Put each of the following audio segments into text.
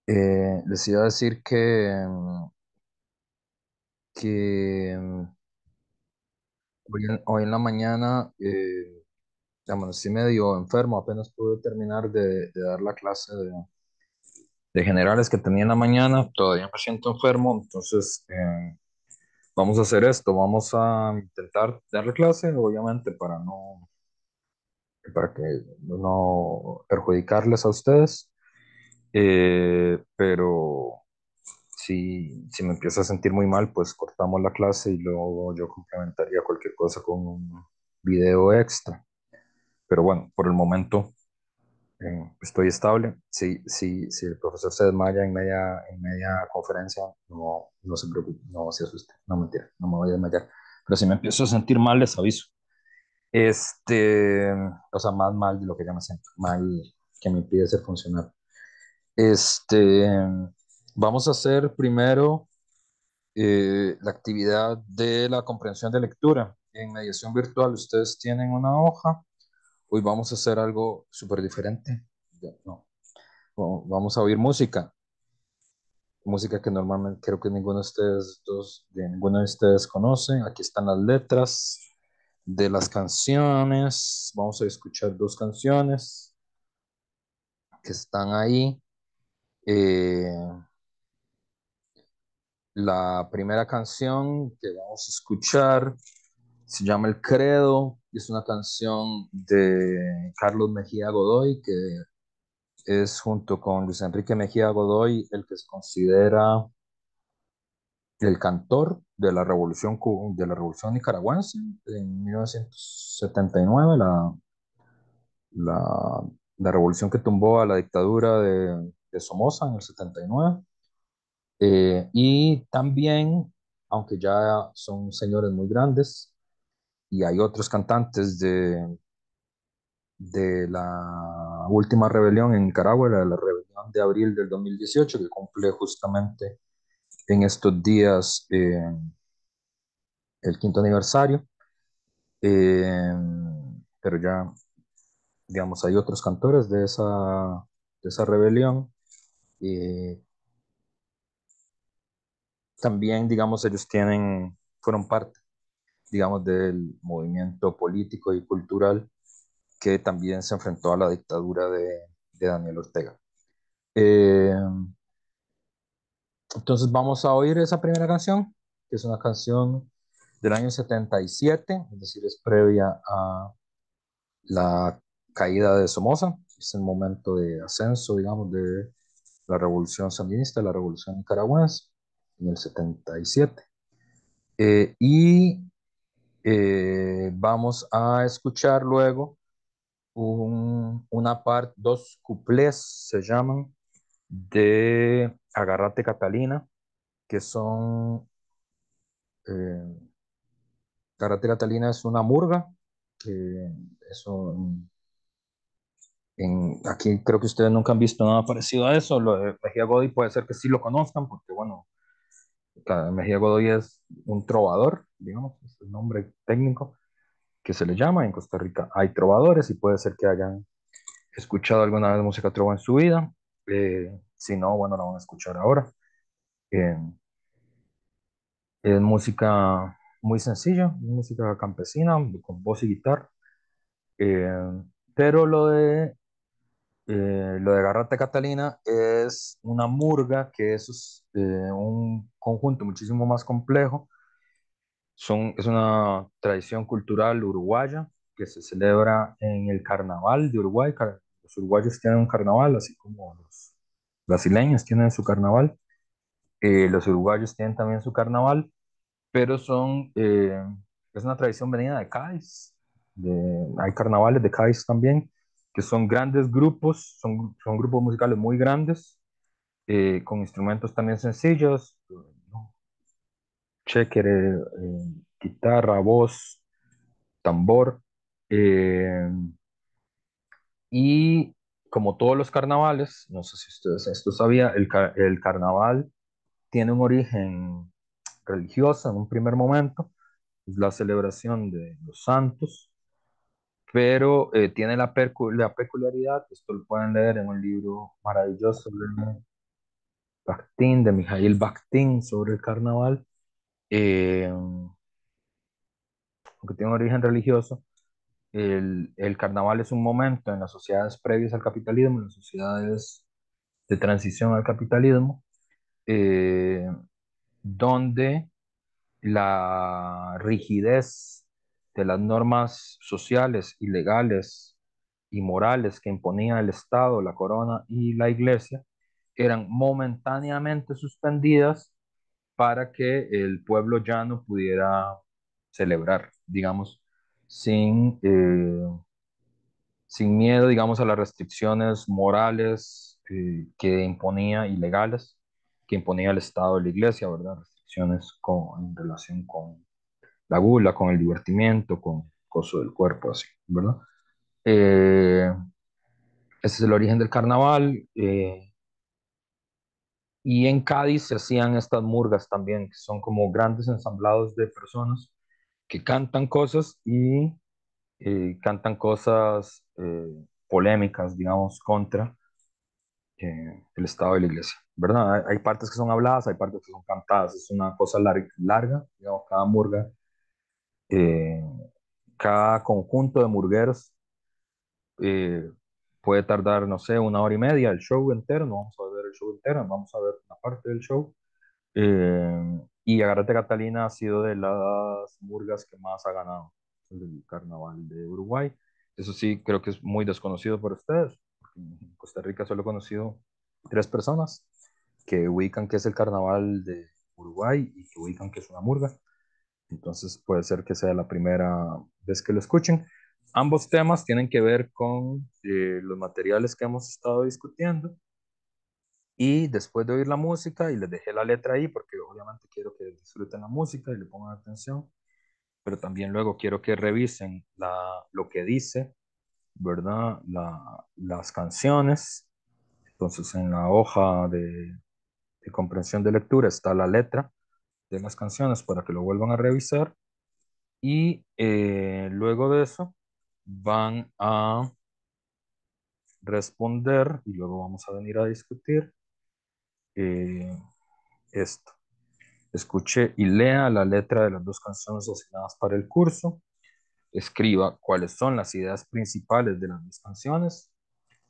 Les iba a decir que hoy en la mañana, amanecí medio enfermo, apenas pude terminar de dar la clase de generales que tenía en la mañana, todavía me siento enfermo, entonces vamos a hacer esto, vamos a intentar dar la clase, obviamente para que no perjudicarles a ustedes, pero si me empiezo a sentir muy mal, pues cortamos la clase y luego yo complementaría cualquier cosa con un video extra. Pero bueno, por el momento estoy estable. Si el profesor se desmaya en media conferencia, no se preocupe, no se asuste, no mentira, no me voy a desmayar. Pero si me empiezo a sentir mal, les aviso. Este, o sea, más mal de lo que ya me siento, mal que me impide ser funcional. Este, vamos a hacer primero la actividad de la comprensión de lectura. En mediación virtual, ustedes tienen una hoja. Hoy vamos a hacer algo súper diferente. No, vamos a oír música. Música que normalmente creo que ninguno de ustedes conoce. Aquí están las letras de las canciones. Vamos a escuchar dos canciones que están ahí. Eh, la primera canción que vamos a escuchar se llama El Credo. Es una canción de Carlos Mejía Godoy, que es junto con Luis Enrique Mejía Godoy el que se considera el cantor de la de la Revolución Nicaragüense en 1979, la, la revolución que tumbó a la dictadura de Somoza en el 79. Y también, aunque ya son señores muy grandes, y hay otros cantantes de la última rebelión en Nicaragua, la rebelión de abril del 2018, que cumple justamente en estos días el quinto aniversario. Eh, pero ya, digamos, hay otros cantores de esa rebelión. Eh, También, digamos, fueron parte, digamos, del movimiento político y cultural que también se enfrentó a la dictadura de Daniel Ortega. Eh, entonces vamos a oír esa primera canción, que es una canción del año 77, es decir, es previa a la caída de Somoza, es el momento de ascenso, digamos, de la revolución sandinista, la revolución nicaragüense, en el 77. Y vamos a escuchar luego una parte, dos cuplés se llaman, de Agárrate Catalina, que son, eh, Agárrate Catalina es una murga, que eso aquí creo que ustedes nunca han visto nada parecido a eso. Lo de Mejía Godoy puede ser que sí lo conozcan, porque bueno, Mejía Godoy es un trovador, digamos, es el nombre técnico que se le llama. En Costa Rica hay trovadores y puede ser que hayan escuchado alguna vez música trova en su vida. Si no, bueno, la van a escuchar ahora. Eh, es música muy sencilla, música campesina, con voz y guitarra. Eh, pero lo de Garrate Catalina es una murga, que es un conjunto muchísimo más complejo. Es una tradición cultural uruguaya que se celebra en el carnaval de Uruguay. Los uruguayos tienen un carnaval, así como los brasileños tienen su carnaval. Los uruguayos tienen también su carnaval, pero es una tradición venida de Cádiz. Hay carnavales de Cádiz también, que son grandes grupos, son grupos musicales muy grandes, con instrumentos también sencillos, ¿no? Chéquere, guitarra, voz, tambor. eh, y como todos los carnavales, no sé si ustedes esto sabían, el carnaval tiene un origen religioso en un primer momento, es la celebración de los santos, pero tiene la peculiaridad, esto lo pueden leer en un libro maravilloso Bakhtin, de Mijail Bakhtin, sobre el carnaval, eh, aunque tiene un origen religioso. El carnaval es un momento en las sociedades previas al capitalismo, en las sociedades de transición al capitalismo, eh, donde la rigidez de las normas sociales y legales y morales que imponía el Estado, la corona y la iglesia eran momentáneamente suspendidas para que el pueblo llano pudiera celebrar, digamos, sin, sin miedo, digamos, a las restricciones morales que imponía y legales que imponía el Estado y la Iglesia, ¿verdad? Restricciones en relación con la gula, con el divertimiento, con el coso del cuerpo, así, ¿verdad? Eh, Ese es el origen del carnaval. Y en Cádiz se hacían estas murgas también, que son como grandes ensamblados de personas que cantan cosas polémicas, digamos, contra el Estado y la Iglesia, ¿verdad? Hay partes que son habladas, hay partes que son cantadas, es una cosa larga, digamos, cada murga, eh, cada conjunto de murgueros eh, puede tardar, no sé, 1 hora y media el show entero, no vamos a ver el show entero, vamos a ver una parte del show. Y Agárrate Catalina ha sido de las murgas que más ha ganado el carnaval de Uruguay. Eso sí, creo que es muy desconocido por ustedes. Porque en Costa Rica solo he conocido 3 personas que ubican que es el carnaval de Uruguay y que ubican que es una murga. Entonces puede ser que sea la primera vez que lo escuchen. Ambos temas tienen que ver con los materiales que hemos estado discutiendo y después de oír la música, y les dejé la letra ahí porque obviamente quiero que disfruten la música y le pongan atención, pero también luego quiero que revisen lo que dice, ¿verdad? Las canciones. Entonces en la hoja de comprensión de lectura está la letra de las canciones para que lo vuelvan a revisar y luego de eso van a responder y luego vamos a venir a discutir eh, esto. Escuche y lea la letra de las 2 canciones asignadas para el curso. Escriba cuáles son las ideas principales de las 2 canciones.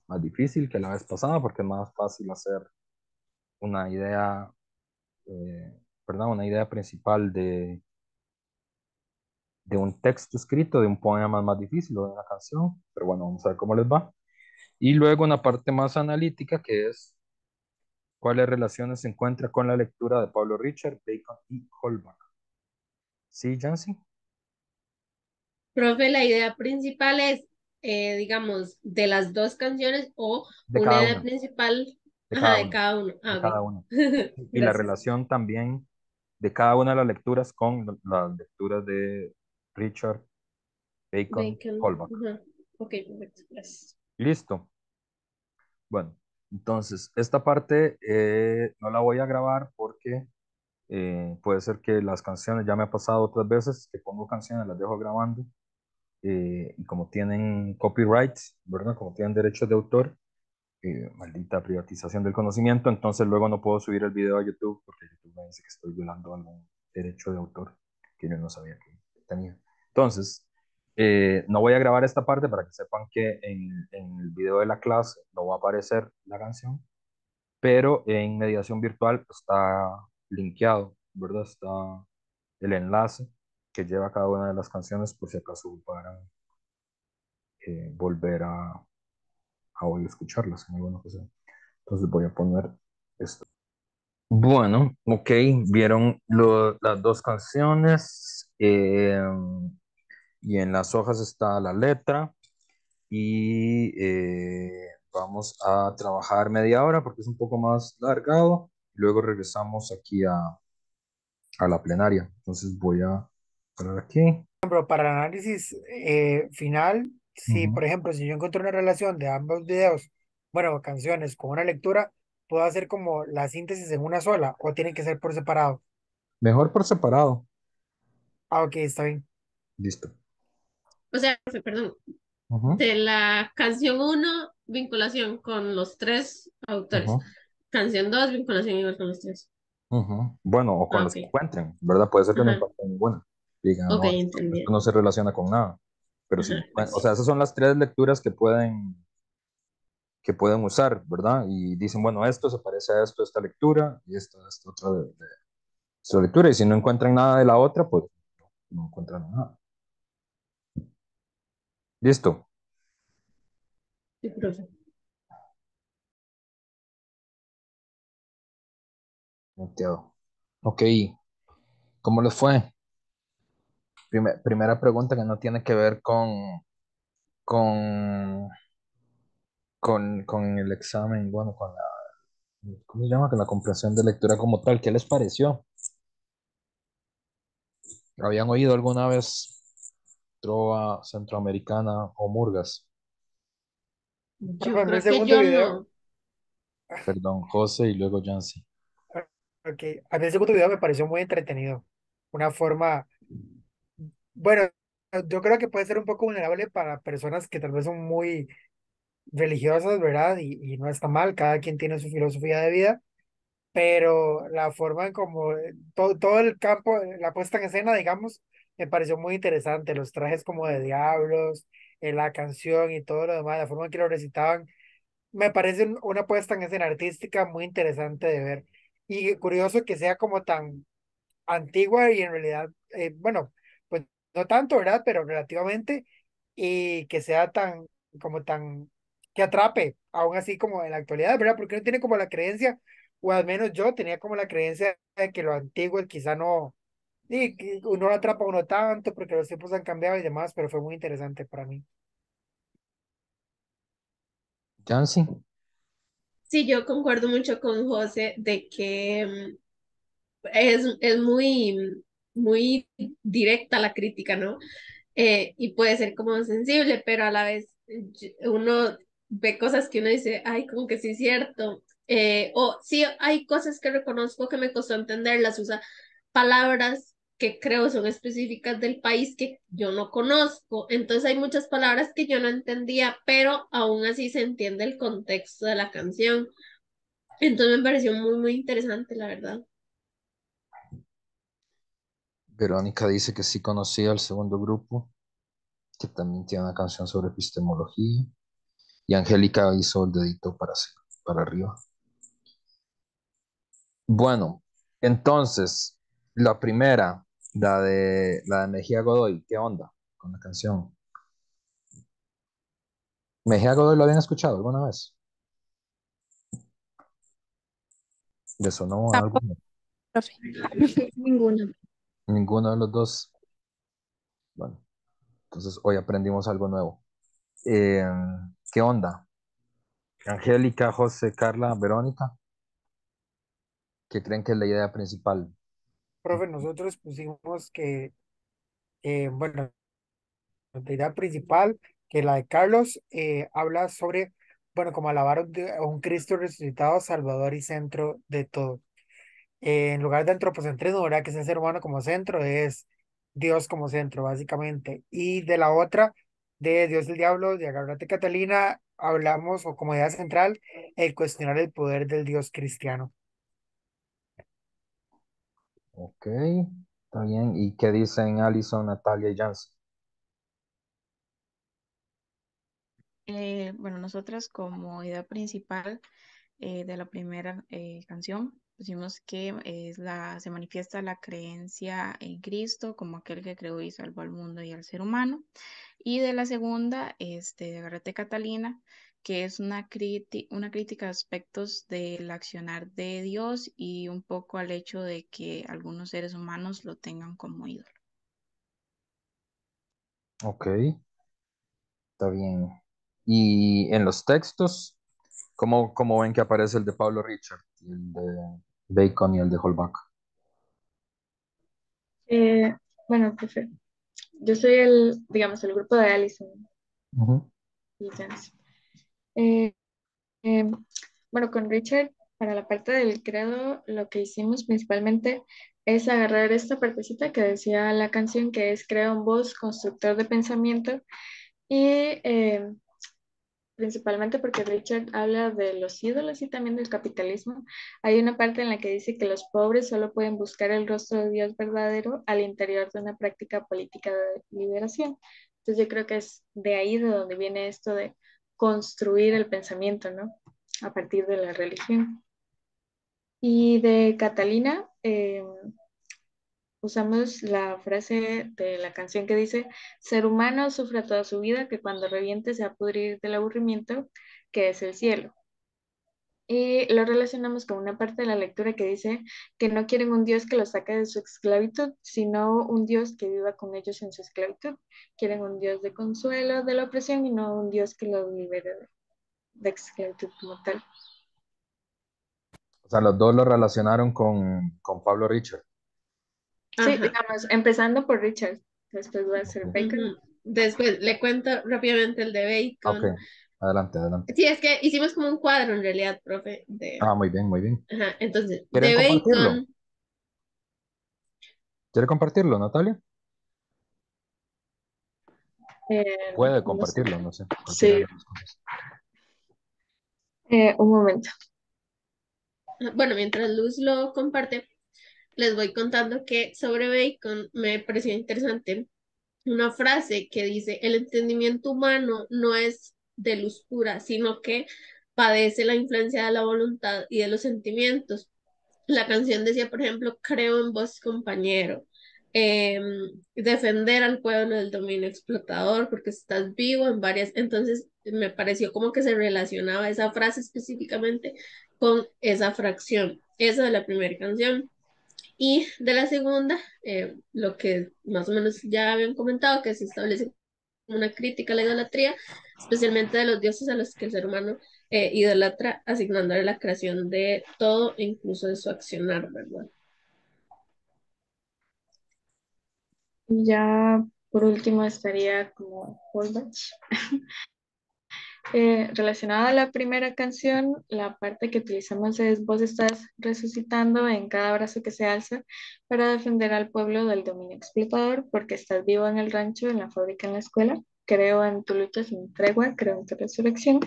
Más difícil que la vez pasada porque es más fácil hacer una idea, ¿verdad? Una idea principal de un texto escrito, de un poema más difícil o de una canción. Pero bueno, vamos a ver cómo les va. Y luego una parte más analítica que es cuáles relaciones se encuentra con la lectura de Pablo Richard, Bacon y Holbach. ¿Sí, Jancy? Profe, la idea principal es, digamos, de las dos canciones o De una cada idea una. principal, De ajá, cada de uno, cada uno. de Ah, cada ok. uno. Y la Gracias. relación también de cada una de las lecturas con las lecturas de Richard Bacon Bacon. Holbach. Ajá. Ok, perfecto. Gracias. Listo. Bueno, entonces, esta parte no la voy a grabar porque puede ser que las canciones, ya me ha pasado otras veces que pongo canciones, las dejo grabando y como tienen copyrights, ¿verdad? Como tienen derechos de autor, maldita privatización del conocimiento, entonces luego no puedo subir el video a YouTube porque YouTube me dice que estoy violando algún derecho de autor que yo no sabía que tenía. Entonces, no voy a grabar esta parte para que sepan que en el video de la clase no va a aparecer la canción, pero en mediación virtual está linkeado, ¿verdad? Está el enlace que lleva cada una de las canciones por si acaso ocuparan volver a oír escucharlas en alguna ocasión. Entonces voy a poner esto. Bueno, ok, vieron las 2 canciones y en las hojas está la letra y vamos a trabajar media hora porque es un poco más largado. Luego regresamos aquí a la plenaria. Entonces voy a poner aquí. Ejemplo, para el análisis final, si Ujú. por ejemplo, si yo encuentro una relación de ambos videos, bueno, canciones con una lectura, puedo hacer como la síntesis en una sola o tienen que ser por separado. Mejor por separado. Ah, ok, está bien. Listo. O sea, profe, perdón, Ujú, de la canción uno vinculación con los tres autores. ujú. Canción 2, vinculación igual con los tres. Ujú. Bueno, o con Ah, los que ok. encuentren, ¿verdad? Puede ser que no Ajá. encuentren ninguna. Digan, Ok, no, esto entendí. no se relaciona con nada. Pero Ajá, sí, o sea, gracias. esas son las tres lecturas que pueden usar, ¿verdad? Y dicen, bueno, esto se parece a esto, esta lectura, y esto, esta otra de esta lectura. Y si no encuentran nada de la otra, pues no encuentran nada. Listo. Sí, profe. Muteado. Ok, ¿cómo les fue? Primera pregunta que no tiene que ver con, con el examen, bueno, con la, ¿cómo se llama? Con la comprensión de lectura como tal. ¿Qué les pareció? ¿Habían oído alguna vez trova centroamericana o murgas? Profe, Yo a mí el creo que segundo yo video, no. Perdón, José y luego Jancy. ok, a mí el segundo video me pareció muy entretenido. Una forma, bueno, yo creo que puede ser un poco vulnerable para personas que tal vez son muy religiosas, ¿verdad? Y no está mal, cada quien tiene su filosofía de vida, pero la forma en como todo el campo, la puesta en escena, digamos, me pareció muy interesante. Los trajes como de diablos, la canción y todo lo demás, la forma en que lo recitaban, me parece una puesta en escena artística muy interesante de ver. Y curioso que sea como tan antigua y en realidad, bueno, pues no tanto, ¿verdad? Pero relativamente, y que sea tan, como tan, que atrape, aún así como en la actualidad, ¿verdad? Porque uno tiene como la creencia, o al menos yo tenía como la creencia de que lo antiguo quizá no, y que uno lo atrapa a uno tanto porque los tiempos han cambiado y demás, pero fue muy interesante para mí. Jancy. Sí, yo concuerdo mucho con José de que es muy, muy directa la crítica, ¿no? Y puede ser como sensible, pero a la vez uno ve cosas que uno dice, ay, como que sí es cierto. O sí, hay cosas que reconozco que me costó entenderlas, usa palabras que creo son específicas del país que yo no conozco. Entonces hay muchas palabras que yo no entendía, pero aún así se entiende el contexto de la canción. Entonces me pareció muy, muy interesante, la verdad. Verónica dice que sí conocía el segundo grupo, que también tiene una canción sobre epistemología. Y Angélica hizo el dedito para arriba. Bueno, entonces, la primera, la de Mejía Godoy, ¿qué onda con la canción? ¿Mejía Godoy lo habían escuchado alguna vez? ¿Le sonó a Tampoco, alguno? profe. Ninguna. Ninguno de los dos. Bueno, entonces hoy aprendimos algo nuevo. Eh, ¿Qué onda? Angélica, José, Carla, Verónica, ¿qué creen que es la idea principal? Profe, nosotros pusimos que, bueno, la idea principal, que la de Carlos, habla sobre, bueno, como alabar a un Cristo resucitado, Salvador y centro de todo. En lugar de antropocentrismo, ¿verdad? Que es el ser humano como centro, es Dios como centro, básicamente. Y de la otra, de Dios el Diablo, de Agarrate Catalina, hablamos, o como idea central, el cuestionar el poder del Dios cristiano. Ok, está bien. ¿Y qué dicen Alison, Natalia y Jansen? Bueno, nosotras como idea principal de la primera canción pusimos que se manifiesta la creencia en Cristo como aquel que creó y salvó al mundo y al ser humano. Y de la segunda, de Garrete Catalina, que es una crítica a aspectos del accionar de Dios y un poco al hecho de que algunos seres humanos lo tengan como ídolo. Ok, está bien. Y en los textos, ¿cómo ven que aparece el de Pablo Richard, y el de Bacon y el de Holbach? Eh, bueno, profe, yo soy digamos, el grupo de Allison Ujú. y Janice. Eh, eh, bueno, con Richard, para la parte del credo, lo que hicimos principalmente es agarrar esta partecita que decía la canción, que es crea un voz constructor de pensamiento, y principalmente porque Richard habla de los ídolos y también del capitalismo. Hay una parte en la que dice que los pobres solo pueden buscar el rostro de Dios verdadero al interior de una práctica política de liberación. Entonces yo creo que es de ahí de donde viene esto de construir el pensamiento, ¿no? A partir de la religión. Y de Catalina, usamos la frase de la canción que dice, ser humano sufre toda su vida, que cuando reviente se va a pudrir del aburrimiento, que es el cielo. Y lo relacionamos con una parte de la lectura que dice que no quieren un Dios que los saque de su esclavitud, sino un Dios que viva con ellos en su esclavitud. Quieren un Dios de consuelo de la opresión y no un Dios que los libere de esclavitud como tal. O sea, los dos lo relacionaron con Pablo Richard. Sí, Ajá. digamos, empezando por Richard, después va a ser Ok. Bacon. Ujú. Después le cuento rápidamente el de Ok, Bacon. adelante, adelante. Sí, es que hicimos como un cuadro en realidad, profe, Ah, muy bien, muy bien. ajá, entonces, ¿Quieren de compartirlo? Bacon, ¿Quiere compartirlo, Natalia? Puede No sé. compartirlo, no sé, cualquiera de Sí, las dos cosas. un momento. bueno, mientras Luz lo comparte, les voy contando que sobre Bacon me pareció interesante una frase que dice, el entendimiento humano no es de luz pura, sino que padece la influencia de la voluntad y de los sentimientos. La canción decía, por ejemplo, creo en vos, compañero. Eh, defender al pueblo del dominio explotador porque estás vivo en varias. Entonces, me pareció como que se relacionaba esa frase específicamente con esa fracción. Eso de la primera canción. Y de la segunda, lo que más o menos ya habían comentado, que se establece una crítica a la idolatría, especialmente de los dioses a los que el ser humano idolatra, asignándole la creación de todo, incluso de su accionar, ¿verdad? Y ya por último estaría como Holbach. Relacionada a la primera canción, la parte que utilizamos es vos estás resucitando en cada brazo que se alza para defender al pueblo del dominio explotador, porque estás vivo en el rancho, en la fábrica, en la escuela. Creo en tu lucha sin tregua, creo en tu resurrección.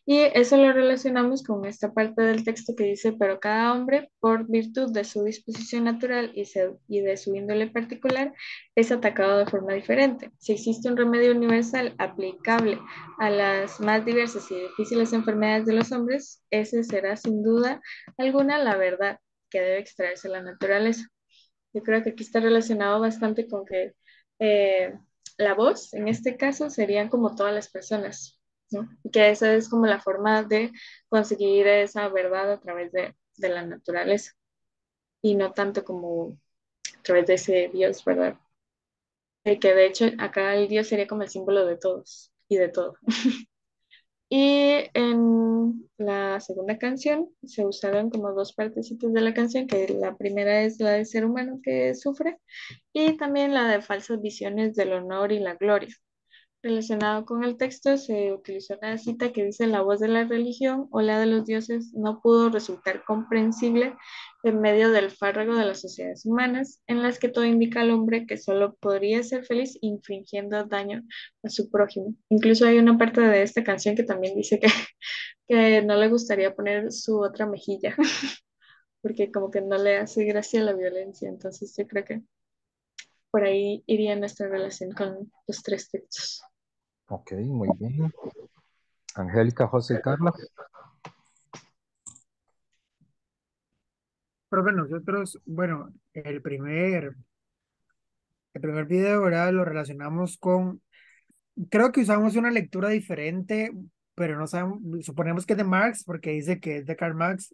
Y eso lo relacionamos con esta parte del texto que dice, pero cada hombre, por virtud de su disposición natural y de su índole particular, es atacado de forma diferente. Si existe un remedio universal aplicable a las más diversas y difíciles enfermedades de los hombres, ese será sin duda alguna la verdad que debe extraerse de la naturaleza. Yo creo que aquí está relacionado bastante con que eh, la voz, en este caso, serían como todas las personas, ¿no? Y que esa es como la forma de conseguir esa verdad a través de la naturaleza y no tanto como a través de ese Dios, ¿verdad? Que de hecho acá el Dios sería como el símbolo de todos y de todo. Y en la segunda canción se usaron como dos partecitas de la canción, que la primera es la del ser humano que sufre y también la de falsas visiones del honor y la gloria. Relacionado con el texto, se utilizó una cita que dice: la voz de la religión o la de los dioses no pudo resultar comprensible en medio del fárrago de las sociedades humanas, en las que todo indica al hombre que solo podría ser feliz infringiendo daño a su prójimo. Incluso hay una parte de esta canción que también dice que no le gustaría poner su otra mejilla, porque como que no le hace gracia la violencia. Entonces yo creo que por ahí iría nuestra relación con los tres textos. Ok, muy bien. Angélica, José y Carla. Pero bueno, nosotros, bueno, el primer video, ¿verdad? Lo relacionamos con, creo que usamos una lectura diferente, pero no sabemos, suponemos que es de Marx, porque dice que es de Karl Marx,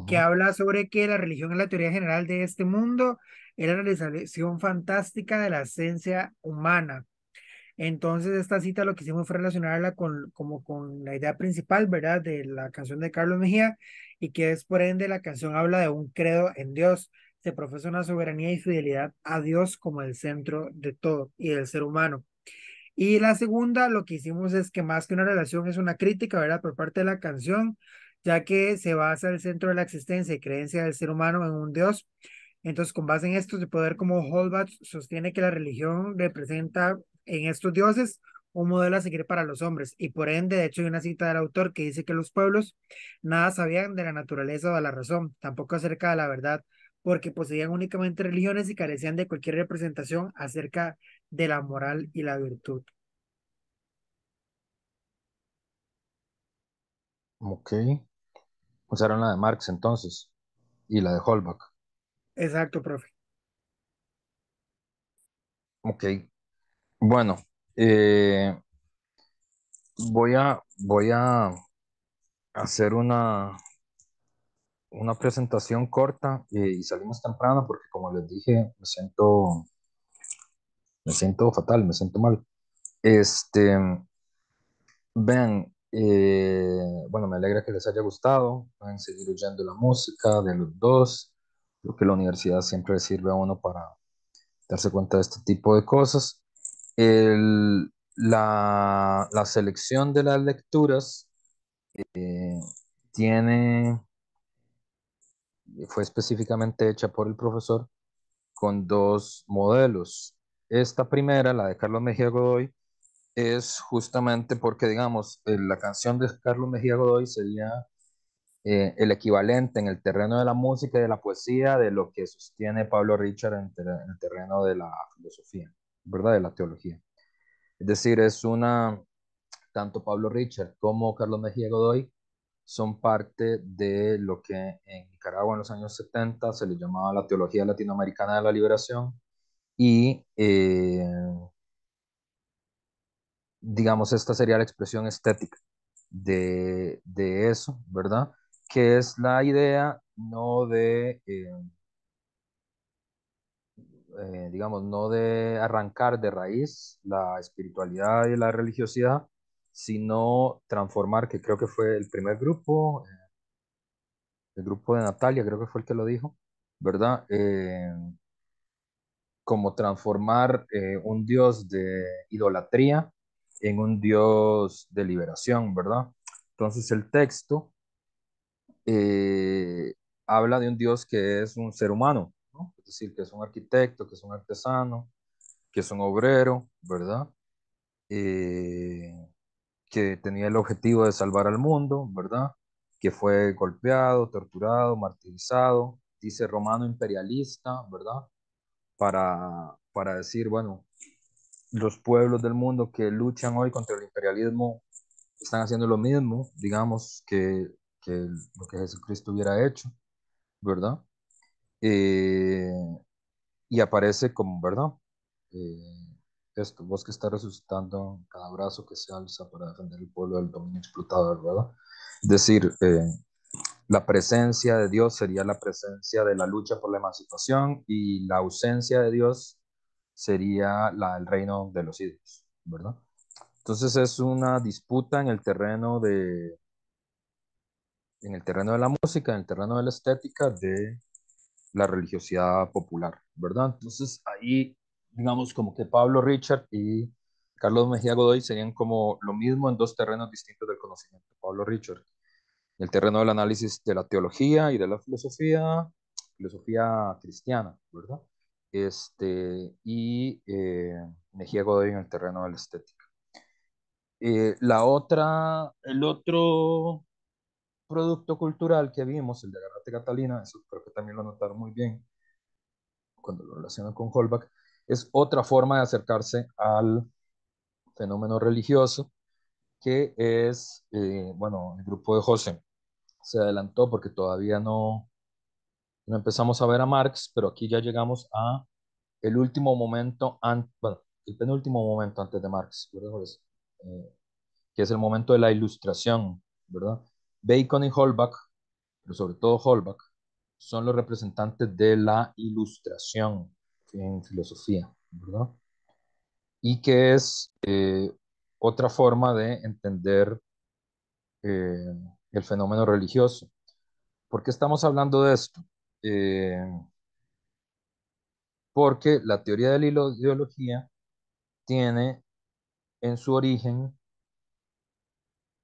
que Ujú. habla sobre que la religión es la teoría general de este mundo, es la realización fantástica de la esencia humana. Entonces, esta cita lo que hicimos fue relacionarla con, como con la idea principal, ¿verdad? De la canción de Carlos Mejía, y que es por ende la canción habla de un credo en Dios. Se profesa una soberanía y fidelidad a Dios como el centro de todo y del ser humano. Y la segunda, lo que hicimos es que más que una relación es una crítica, ¿verdad? Por parte de la canción, ya que se basa el centro de la existencia y creencia del ser humano en un Dios. Entonces, con base en esto, se puede ver cómo Holbach sostiene que la religión representa en estos dioses un modelo a seguir para los hombres, y por ende, de hecho, hay una cita del autor que dice que los pueblos nada sabían de la naturaleza o de la razón, tampoco acerca de la verdad, porque poseían únicamente religiones y carecían de cualquier representación acerca de la moral y la virtud. Ok. Usaron la de Marx entonces y la de Holbach. Exacto, profe. Ok. Bueno, eh, voy a hacer una presentación corta y salimos temprano porque como les dije, me siento fatal, me siento mal. Este, vean, bueno, me alegra que les haya gustado. Pueden seguir oyendo la música de los dos. Creo que la universidad siempre sirve a uno para darse cuenta de este tipo de cosas. La selección de las lecturas eh, tiene, fue específicamente hecha por el profesor con dos modelos. Esta primera, la de Carlos Mejía Godoy, es justamente porque, digamos, la canción de Carlos Mejía Godoy sería el equivalente en el terreno de la música y de la poesía de lo que sostiene Pablo Richard en el terreno de la filosofía, ¿verdad? De la teología. Es decir, tanto Pablo Richard como Carlos Mejía Godoy son parte de lo que en Nicaragua en los años 70 se le llamaba la teología latinoamericana de la liberación y digamos, esta sería la expresión estética de eso, ¿verdad? Que es la idea no digamos, no de arrancar de raíz la espiritualidad y la religiosidad, sino transformar, que creo que fue el primer grupo, el grupo de Natalia, creo que fue el que lo dijo, ¿verdad? Como transformar un dios de idolatría en un dios de liberación, ¿verdad? Entonces el texto eh, habla de un dios que es un ser humano, ¿no? Es decir, que es un arquitecto, que es un artesano, que es un obrero, ¿verdad? Eh, que tenía el objetivo de salvar al mundo, ¿verdad? Que fue golpeado, torturado, martirizado, dice romano imperialista, ¿verdad? Para decir, bueno, los pueblos del mundo que luchan hoy contra el imperialismo están haciendo lo mismo, digamos, que lo que Jesucristo hubiera hecho, ¿verdad? Eh, y aparece como, ¿verdad? Eh, esto, vos que estás resucitando cada brazo que se alza para defender el pueblo del dominio explotador, ¿verdad? Es decir, la presencia de Dios sería la presencia de la lucha por la emancipación y la ausencia de Dios sería el reino de los ídolos, ¿verdad? Entonces es una disputa en el terreno de la música, en el terreno de la estética, de la religiosidad popular, ¿verdad? Entonces ahí, digamos, como que Pablo Richard y Carlos Mejía Godoy serían como lo mismo en dos terrenos distintos del conocimiento. Pablo Richard, el terreno del análisis de la teología y de la filosofía cristiana, ¿verdad? Y Mejía Godoy en el terreno de la estética. El otro producto cultural que vimos, el de Agarrate Catalina, eso creo que también lo notaron muy bien cuando lo relacionan con Holbach, es otra forma de acercarse al fenómeno religioso, que es, bueno, el grupo de José se adelantó porque todavía no empezamos a ver a Marx, pero aquí ya llegamos a el último momento, bueno, el penúltimo momento antes de Marx, ¿verdad? Pues, que es el momento de la ilustración, ¿verdad? Bacon y Holbach, pero sobre todo Holbach, son los representantes de la ilustración en filosofía, ¿verdad? Y que es otra forma de entender eh, el fenómeno religioso. ¿Por qué estamos hablando de esto? Eh, Porque la teoría de la ideología tiene en su origen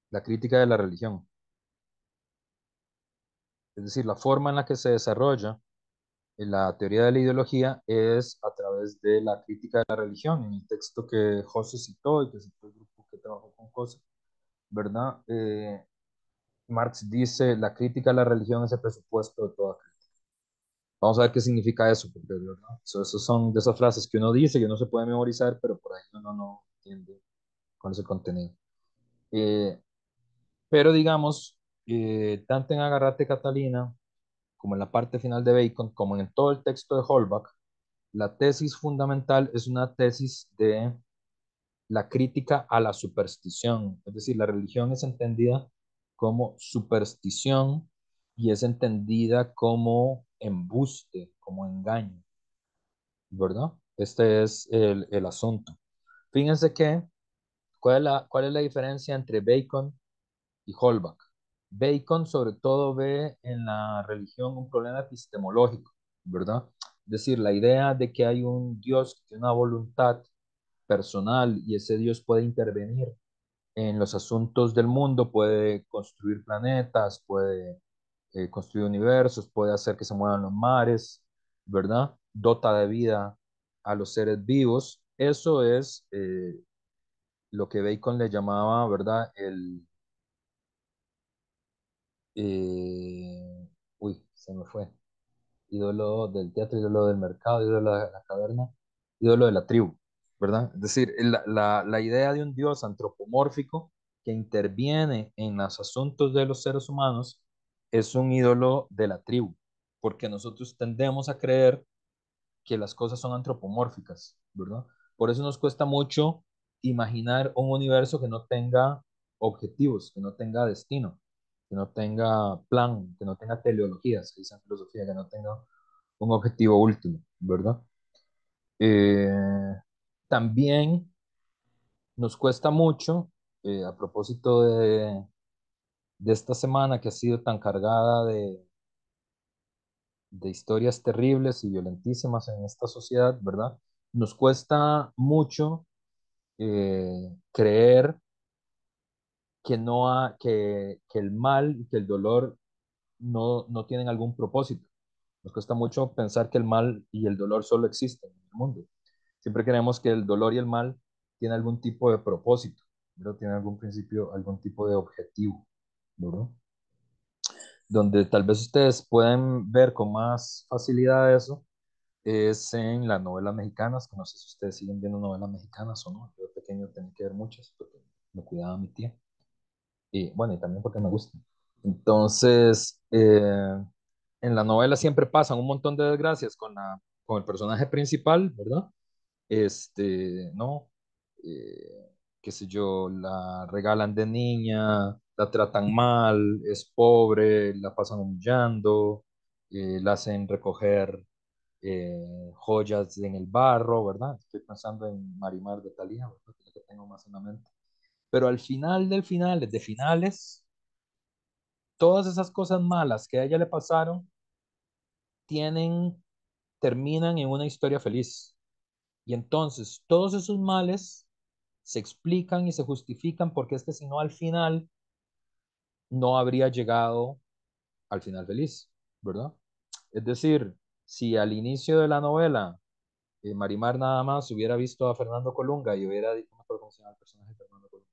la crítica de la religión. Es decir, la forma en la que se desarrolla la teoría de la ideología es a través través de la crítica de la religión, en el texto que José citó y que citó el grupo que trabajó con José, ¿verdad? Marx dice, la crítica a la religión es el presupuesto de toda crítica. Vamos a ver qué significa eso, porque ¿verdad? Eso son de esas frases que uno dice, que uno se puede memorizar, pero por ahí uno no entiende cuál es el contenido. Pero digamos, tanto en Agarrate Catalina, como en la parte final de Bacon, como en todo el texto de Holbach, la tesis fundamental es una tesis de la crítica a la superstición. Es decir, la religión es entendida como superstición y es entendida como embuste, como engaño, ¿verdad? Este es el asunto. Fíjense que, cuál es la diferencia entre Bacon y Holbach? Bacon sobre todo ve en la religión un problema epistemológico, ¿verdad? Es decir, la idea de que hay un Dios que tiene una voluntad personal y ese Dios puede intervenir en los asuntos del mundo, puede construir planetas, puede construir universos, puede hacer que se muevan los mares, ¿verdad? Dota de vida a los seres vivos. Eso es lo que Bacon le llamaba, ¿verdad? Eh, uy, se me fue. Ídolo del teatro, ídolo del mercado, ídolo de la caverna, ídolo de la tribu, ¿verdad? Es decir, la idea de un Dios antropomórfico que interviene en los asuntos de los seres humanos es un ídolo de la tribu, porque nosotros tendemos a creer que las cosas son antropomórficas, ¿verdad? Por eso nos cuesta mucho imaginar un universo que no tenga objetivos, que no tenga destino, que no tenga plan, que no tenga teleología, se dice en filosofía, que no tenga un objetivo último, ¿verdad? Eh, También nos cuesta mucho, a propósito de esta semana que ha sido tan cargada de historias terribles y violentísimas en esta sociedad, ¿verdad? Nos cuesta mucho creer que, no que el mal y que el dolor no tienen algún propósito. Nos cuesta mucho pensar que el mal y el dolor solo existen en el mundo. Siempre creemos que el dolor y el mal tienen algún tipo de propósito, ¿verdad? Tienen algún principio, algún tipo de objetivo, ¿verdad? Donde tal vez ustedes pueden ver con más facilidad eso es en las novelas mexicanas, que no sé si ustedes siguen viendo novelas mexicanas o no. Yo de pequeño tenía que ver muchas porque me cuidaba mi tía. Y bueno, y también porque me gusta. Entonces, en la novela siempre pasan un montón de desgracias con el personaje principal, ¿verdad? ¿No? Qué sé yo, la regalan de niña, la tratan mal, es pobre, la pasan humillando, la hacen recoger joyas en el barro, ¿verdad? Estoy pensando en Marimar de Thalía, ¿verdad? Que es la que tengo más en la mente. Pero al final del final, de finales, todas esas cosas malas que a ella le pasaron tienen, terminan en una historia feliz. Y entonces todos esos males se explican y se justifican porque es que si no al final no habría llegado al final feliz, ¿verdad? Es decir, si al inicio de la novela Marimar nada más hubiera visto a Fernando Colunga y hubiera dicho, no me acuerdo cómo se llama el personaje de Fernando Colunga,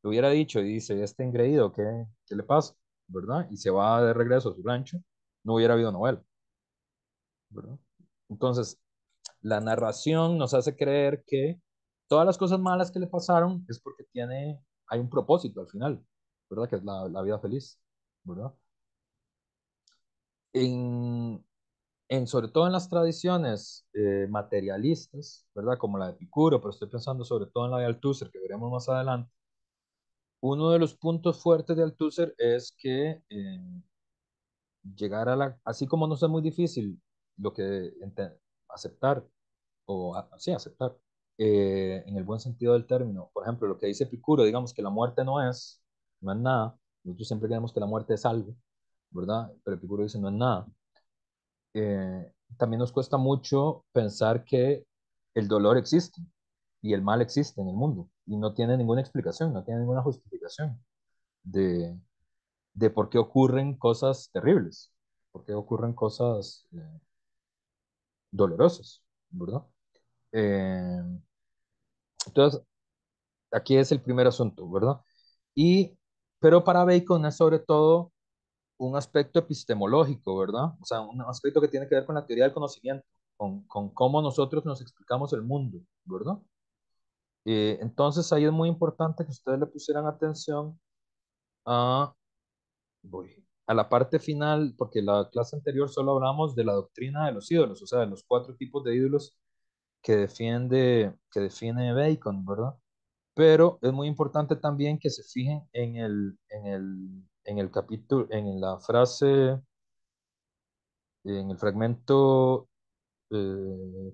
le hubiera dicho y dice, este engreído, ¿qué le pasa? ¿Verdad? Y se va de regreso a su rancho, no hubiera habido novela, ¿verdad? Entonces, la narración nos hace creer que todas las cosas malas que le pasaron es porque hay un propósito al final, ¿verdad? Que es la vida feliz, ¿verdad? En, sobre todo en las tradiciones materialistas, ¿verdad? Como la de Epicuro, pero estoy pensando sobre todo en la de Althusser, que veremos más adelante. Uno de los puntos fuertes de Althusser es que llegar así como nos es muy difícil lo que aceptar, sí, aceptar, en el buen sentido del término. Por ejemplo, lo que dice Epicuro, digamos que la muerte no es nada. Nosotros siempre creemos que la muerte es algo, ¿verdad? Pero Epicuro dice no es nada. También nos cuesta mucho pensar que el dolor existe y el mal existe en el mundo y no tiene ninguna explicación, no tiene ninguna justificación de, de por qué ocurren cosas terribles, por qué ocurren cosas dolorosas, ¿verdad? Eh, entonces, aquí es el primer asunto, ¿verdad? Y, pero para Bacon es sobre todo un aspecto epistemológico, ¿verdad? O sea, un aspecto que tiene que ver con la teoría del conocimiento, con cómo nosotros nos explicamos el mundo, ¿verdad? Entonces ahí es muy importante que ustedes le pusieran atención a, a la parte final, porque la clase anterior solo hablamos de la doctrina de los ídolos, o sea, de los cuatro tipos de ídolos que define Bacon, ¿verdad? Pero es muy importante también que se fijen en el capítulo, en la frase, en el fragmento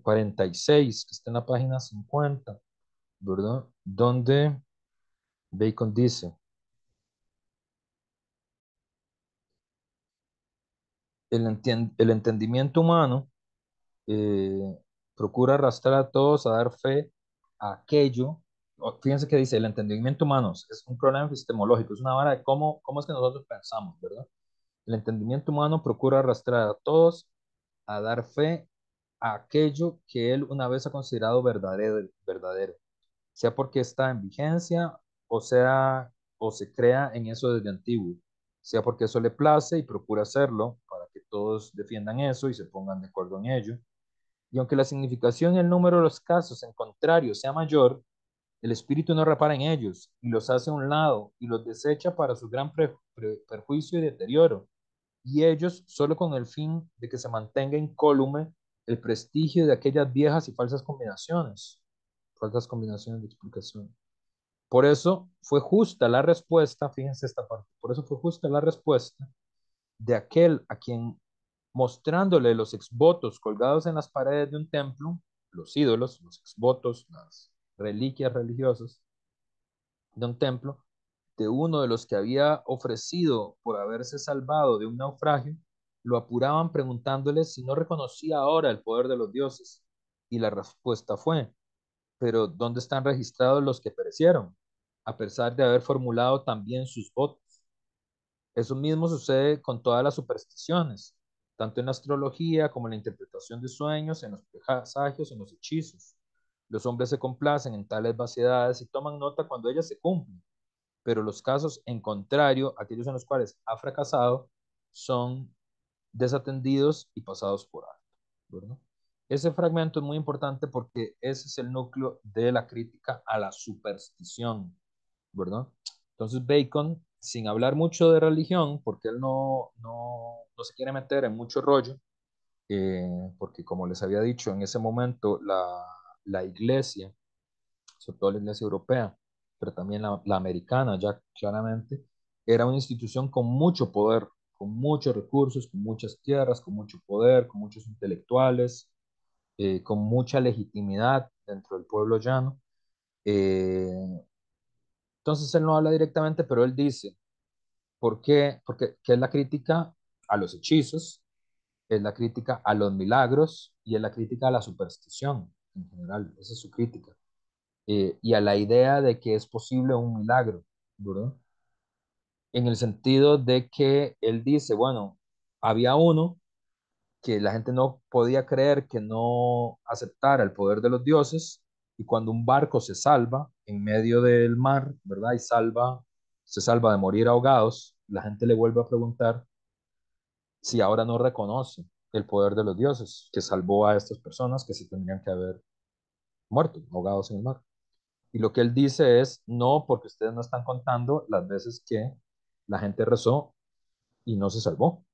46, que está en la página 50, ¿verdad? Donde Bacon dice, el entendimiento humano eh, procura arrastrar a todos a dar fe a aquello. Fíjense que dice, el entendimiento humano es un problema epistemológico, es una vara de cómo es que nosotros pensamos, ¿verdad? El entendimiento humano procura arrastrar a todos a dar fe a aquello que él una vez ha considerado verdadero, sea porque está en vigencia o sea o se crea en eso desde antiguo, sea porque eso le place y procura hacerlo para que todos defiendan eso y se pongan de acuerdo en ello. Y aunque la significación y el número de los casos en contrario sea mayor, el espíritu no repara en ellos y los hace a un lado y los desecha para su gran perjuicio y deterioro, y ellos solo con el fin de que se mantenga incólume el prestigio de aquellas viejas y falsas combinaciones de explicación. Por eso fue justa la respuesta, fíjense esta parte, por eso fue justa la respuesta de aquel a quien, mostrándole los exvotos colgados en las paredes de un templo, los ídolos, los exvotos, las reliquias religiosas de un templo, de uno de los que había ofrecido por haberse salvado de un naufragio, lo apuraban preguntándole si no reconocía ahora el poder de los dioses. Y la respuesta fue, pero ¿dónde están registrados los que perecieron? A pesar de haber formulado también sus votos. Eso mismo sucede con todas las supersticiones, tanto en la astrología como en la interpretación de sueños, en los presagios, en los hechizos. Los hombres se complacen en tales vaciedades y toman nota cuando ellas se cumplen, pero los casos en contrario, aquellos en los cuales ha fracasado, son desatendidos y pasados por alto, ¿verdad? Ese fragmento es muy importante porque ese es el núcleo de la crítica a la superstición, ¿verdad? Entonces Bacon, sin hablar mucho de religión, porque él no se quiere meter en mucho rollo, porque como les había dicho, en ese momento la iglesia, sobre todo la iglesia europea, pero también la americana, ya claramente, era una institución con mucho poder, con muchos recursos, con muchas tierras, con mucho poder, con muchos intelectuales, con mucha legitimidad dentro del pueblo llano. Eh, entonces él no habla directamente, pero él dice, ¿por qué? Porque que es la crítica a los hechizos, es la crítica a los milagros y es la crítica a la superstición en general. Esa es su crítica. Y a la idea de que es posible un milagro, ¿verdad? En el sentido de que él dice, bueno, había uno que la gente no podía creer que no aceptara el poder de los dioses, y cuando un barco se salva en medio del mar, ¿verdad? Se salva de morir ahogados, la gente le vuelve a preguntar si ahora no reconoce el poder de los dioses que salvó a estas personas que se tendrían que haber muerto, ahogados en el mar. Y lo que él dice es, no, porque ustedes no están contando las veces que la gente rezó y no se salvó.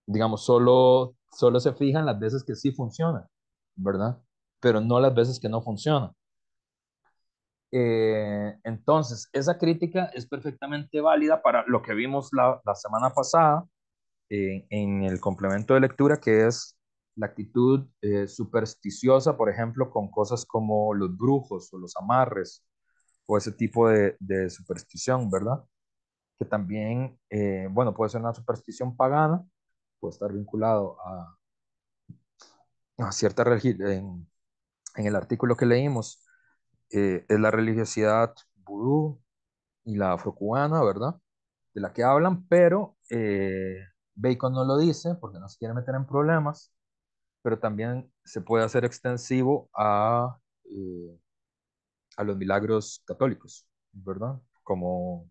Digamos, solo se fijan las veces que sí funciona, ¿verdad? Pero no las veces que no funciona. Entonces, esa crítica es perfectamente válida para lo que vimos la semana pasada en el complemento de lectura, que es la actitud supersticiosa, por ejemplo, con cosas como los brujos o los amarres o ese tipo de superstición, ¿verdad? Que también, bueno, puede ser una superstición pagana, puede estar vinculado a cierta religión. En el artículo que leímos, es la religiosidad vudú y la afrocubana, ¿verdad? De la que hablan, pero Bacon no lo dice porque no se quiere meter en problemas. pero también se puede hacer extensivo a los milagros católicos, ¿verdad? Como,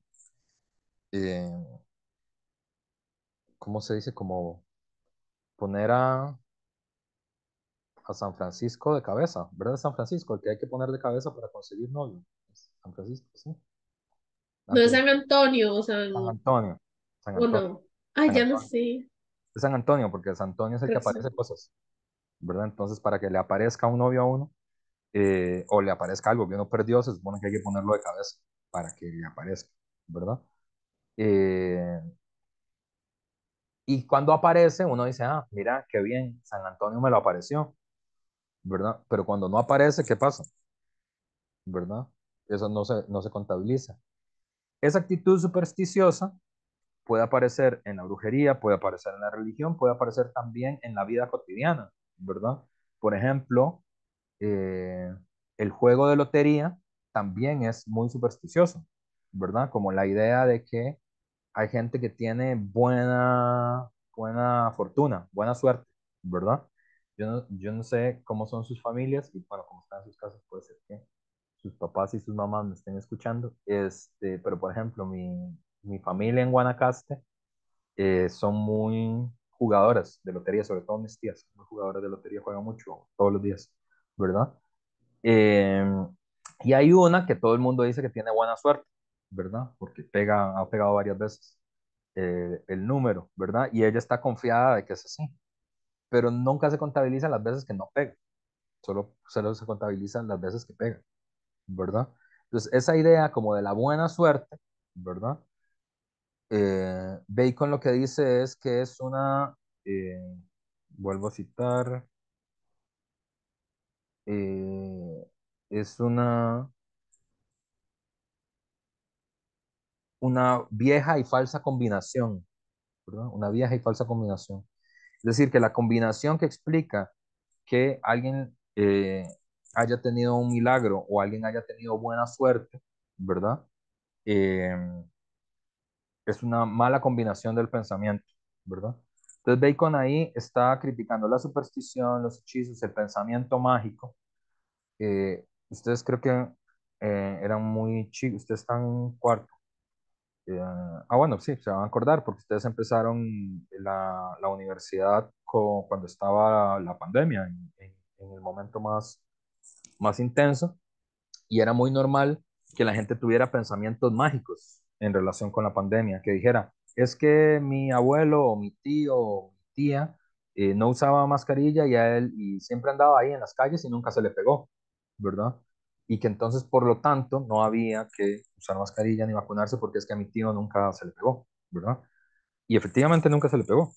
eh, ¿cómo se dice? Como poner a San Francisco de cabeza, ¿verdad? San Francisco, el que hay que poner de cabeza para conseguir novio. San Francisco, sí. No es Antes, San Antonio o San Antonio. San o Antonio. no. Ay, San ya no Antonio. sé. Es San Antonio, porque San Antonio es el que Creo que aparece sí. cosas, ¿verdad? Entonces, para que le aparezca un novio a uno, o le aparezca algo que uno perdió, se supone que hay que ponerlo de cabeza para que le aparezca, ¿verdad? Eh, y cuando aparece, uno dice, ah, mira, qué bien, San Antonio me lo apareció, ¿verdad? Pero cuando no aparece, ¿qué pasa? ¿Verdad? Eso no se contabiliza. Esa actitud supersticiosa puede aparecer en la brujería, puede aparecer en la religión, puede aparecer también en la vida cotidiana, ¿verdad? Por ejemplo, eh, el juego de lotería también es muy supersticioso, ¿verdad? Como la idea de que hay gente que tiene buena fortuna, buena suerte, ¿verdad? Yo no sé cómo son sus familias y bueno, cómo están sus casas, puede ser que sus papás y sus mamás me estén escuchando, pero por ejemplo, mi familia en Guanacaste son muy jugadoras de lotería, sobre todo mis tías, muy jugadoras de lotería, juegan mucho todos los días, ¿verdad? Eh, y hay una que todo el mundo dice que tiene buena suerte, ¿verdad? Porque ha pegado varias veces el número, ¿verdad? Y ella está confiada de que es así, pero nunca se contabilizan las veces que no pega, solo se contabilizan las veces que pega, ¿verdad? Entonces, esa idea como de la buena suerte, ¿verdad? Bacon lo que dice es que es eh, vuelvo a citar, eh, es una vieja y falsa combinación, ¿verdad? Una vieja y falsa combinación. Es decir, que la combinación que explica que alguien haya tenido un milagro o alguien haya tenido buena suerte, ¿verdad? Eh, es una mala combinación del pensamiento, ¿verdad? Entonces Bacon ahí está criticando la superstición, los hechizos, el pensamiento mágico. Ustedes creo que eran muy chicos, ustedes están en cuarto. Bueno, sí, se van a acordar porque ustedes empezaron la universidad cuando estaba la pandemia, en el momento más intenso, y era muy normal que la gente tuviera pensamientos mágicos en relación con la pandemia, que dijera, es que mi abuelo o mi tío o mi tía no usaba mascarilla y siempre andaba ahí en las calles y nunca se le pegó, ¿verdad? Y que entonces, por lo tanto, no había que usar mascarilla ni vacunarse porque es que a mi tío nunca se le pegó, ¿verdad? Y efectivamente nunca se le pegó.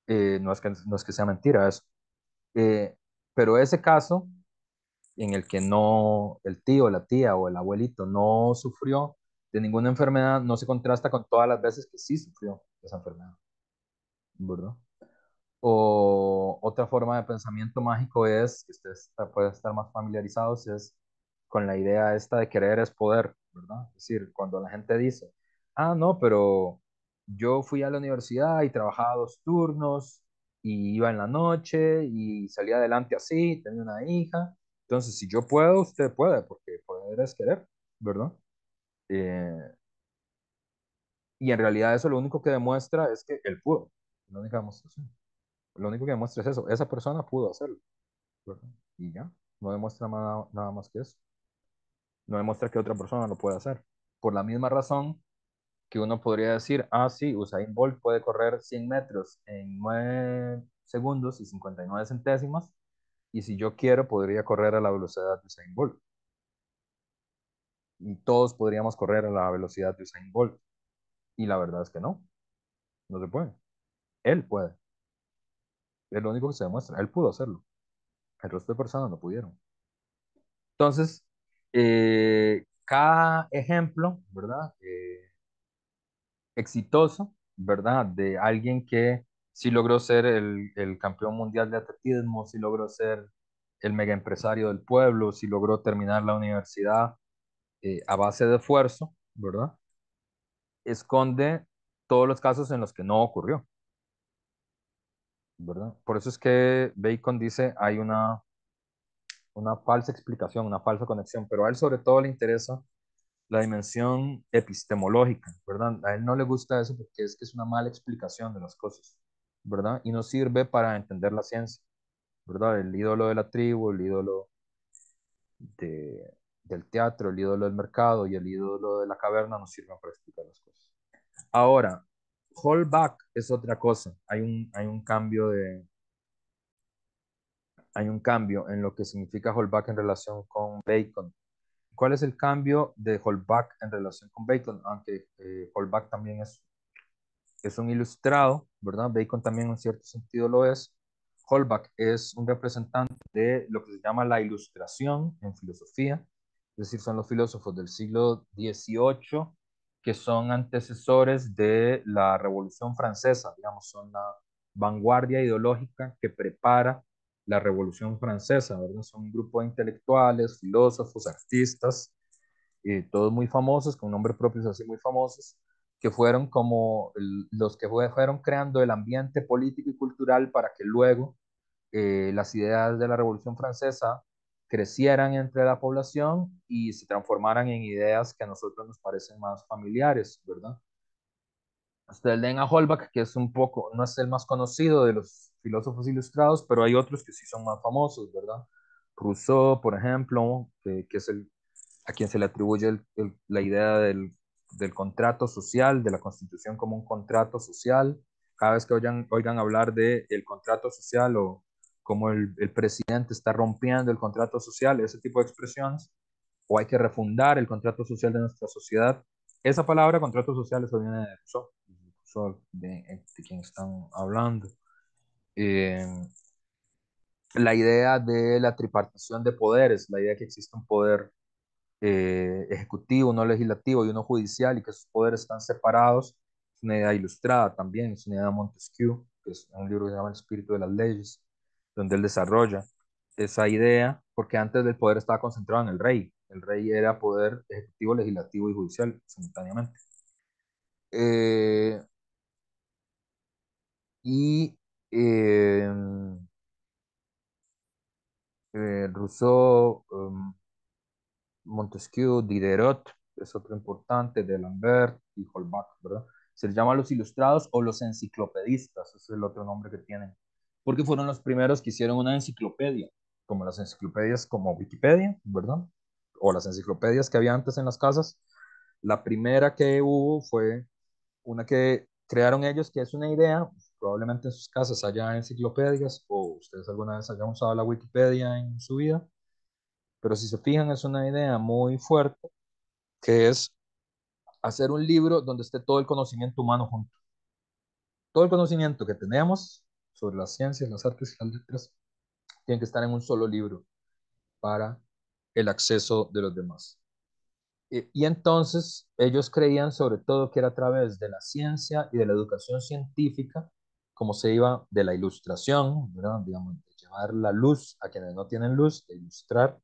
No es que sea mentira eso. Eh, pero ese caso en el que no, el tío, la tía o el abuelito no sufrió de ninguna enfermedad, no se contrasta con todas las veces que sí sufrió esa enfermedad, ¿verdad? O otra forma de pensamiento mágico es, que ustedes pueden estar más familiarizados, es con la idea esta de querer es poder, ¿verdad? Es decir, cuando la gente dice, ah, no, pero yo fui a la universidad y trabajaba 2 turnos y iba en la noche y salía adelante así, tenía una hija, entonces si yo puedo, usted puede, porque poder es querer, ¿verdad? Eh, y en realidad eso lo único que demuestra es que él pudo, la única demostración. Lo único que demuestra es eso, esa persona pudo hacerlo, ¿verdad? Y ya, no demuestra nada más que eso. No demuestra que otra persona lo puede hacer. Por la misma razón que uno podría decir, ah, sí, Usain Bolt puede correr 100 metros en 9 segundos y 59 centésimas, y si yo quiero, podría correr a la velocidad de Usain Bolt. Y todos podríamos correr a la velocidad de Usain Bolt. Y la verdad es que no se puede. Él puede. Es lo único que se demuestra. Él pudo hacerlo. El resto de personas no pudieron. Entonces, cada ejemplo, ¿verdad? Exitoso, ¿verdad? De alguien que sí logró ser el campeón mundial de atletismo, sí logró ser el mega empresario del pueblo, sí logró terminar la universidad a base de esfuerzo, ¿verdad? Esconde todos los casos en los que no ocurrió, ¿verdad? Por eso es que Bacon dice hay una falsa explicación, una falsa conexión, pero a él sobre todo le interesa la dimensión epistemológica, ¿verdad? A él no le gusta eso porque es que es una mala explicación de las cosas, ¿verdad? Y no sirve para entender la ciencia, ¿verdad? El ídolo de la tribu, el ídolo del teatro, el ídolo del mercado y el ídolo de la caverna no sirven para explicar las cosas. Ahora, Holbach es otra cosa. Hay un cambio en lo que significa Holbach en relación con Bacon. ¿Cuál es el cambio de Holbach en relación con Bacon? Aunque Holbach también es un ilustrado, ¿verdad? Bacon también en cierto sentido lo es. Holbach es un representante de lo que se llama la ilustración en filosofía, es decir, son los filósofos del siglo XVIII que son antecesores de la Revolución Francesa, digamos, son la vanguardia ideológica que prepara la Revolución Francesa, ¿verdad? Son un grupo de intelectuales, filósofos, artistas, todos muy famosos, con nombres propios así muy famosos, que fueron como los que fueron creando el ambiente político y cultural para que luego las ideas de la Revolución Francesa crecieran entre la población y se transformaran en ideas que a nosotros nos parecen más familiares, ¿verdad? Ustedes leen a Holbach, que es un poco, no es el más conocido de los filósofos ilustrados, pero hay otros que sí son más famosos, ¿verdad? Rousseau, por ejemplo, que es a quien se le atribuye la idea del contrato social, de la Constitución como un contrato social. Cada vez que oigan hablar del contrato social o cómo el presidente está rompiendo el contrato social, ese tipo de expresiones, o hay que refundar el contrato social de nuestra sociedad. Esa palabra, contrato social, eso viene de Rousseau, de quien están hablando. Eh, la idea de la tripartición de poderes, la idea de que existe un poder ejecutivo, uno legislativo y uno judicial, y que esos poderes están separados, es una idea ilustrada también, es una idea de Montesquieu, que es un libro que se llama El espíritu de las leyes, donde él desarrolla esa idea, porque antes del poder estaba concentrado en el rey era poder ejecutivo, legislativo y judicial simultáneamente. Eh, y eh, Rousseau, Montesquieu, Diderot, es otro importante, D'Alembert y Holbach, ¿verdad? Se les llama los ilustrados o los enciclopedistas, ese es el otro nombre que tienen, porque fueron los primeros que hicieron una enciclopedia, como las enciclopedias como Wikipedia, ¿verdad? O las enciclopedias que había antes en las casas. La primera que hubo fue una que crearon ellos, que es una idea, probablemente en sus casas haya enciclopedias o ustedes alguna vez hayan usado la Wikipedia en su vida, pero si se fijan es una idea muy fuerte que es hacer un libro donde esté todo el conocimiento humano junto. Todo el conocimiento que tenemos sobre las ciencias, las artes y las letras tiene que estar en un solo libro para el acceso de los demás. Y entonces ellos creían sobre todo que era a través de la ciencia y de la educación científica como se iba de la ilustración, ¿verdad? Digamos, de llevar la luz a quienes no tienen luz, de ilustrar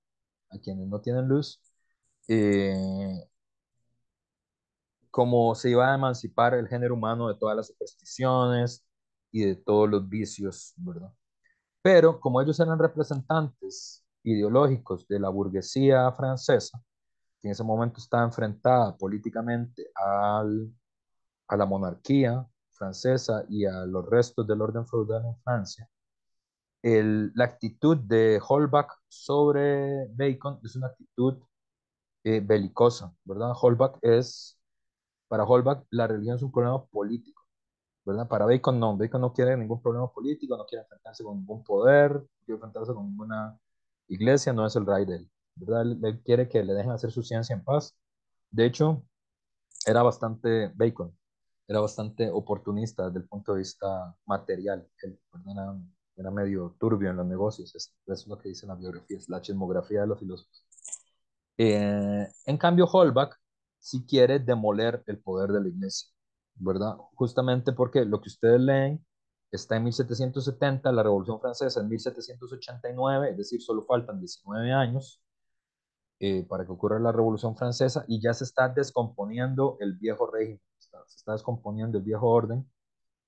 a quienes no tienen luz, eh, como se iba a emancipar el género humano de todas las supersticiones y de todos los vicios, ¿verdad? Pero como ellos eran representantes ideológicos de la burguesía francesa, que en ese momento estaba enfrentada políticamente a la monarquía francesa y a los restos del orden feudal en Francia, la actitud de Holbach sobre Bacon es una actitud belicosa, ¿verdad? Para Holbach la religión es un problema político, ¿verdad? Para Bacon no quiere ningún problema político, no quiere enfrentarse con ningún poder, no quiere enfrentarse con ninguna iglesia, no es el rey de él, ¿verdad? Él quiere que le dejen hacer su ciencia en paz. De hecho, Bacon era bastante oportunista desde el punto de vista material. Él, ¿verdad? Era medio turbio en los negocios, eso es lo que dicen las biografías, la chismografía de los filósofos. En cambio, Holbach sí quiere demoler el poder de la iglesia, ¿verdad? Justamente porque lo que ustedes leen está en 1770, la Revolución Francesa en 1789, es decir, solo faltan 19 años para que ocurra la Revolución Francesa y ya se está descomponiendo el viejo régimen, se está descomponiendo el viejo orden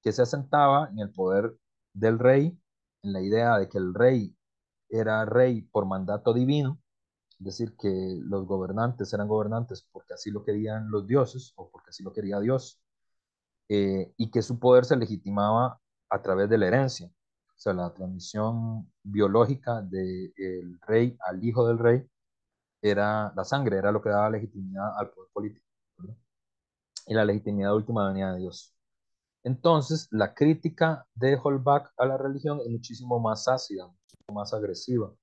que se asentaba en el poder del rey, en la idea de que el rey era rey por mandato divino, es decir, que los gobernantes eran gobernantes porque así lo querían los dioses o porque así lo quería Dios, y que su poder se legitimaba a través de la herencia, o sea, la transmisión biológica del rey al hijo del rey era la sangre, era lo que daba legitimidad al poder político, ¿verdad? Y la legitimidad última venía de Dios. Entonces, la crítica de Holbach a la religión es muchísimo más ácida, muchísimo más agresiva,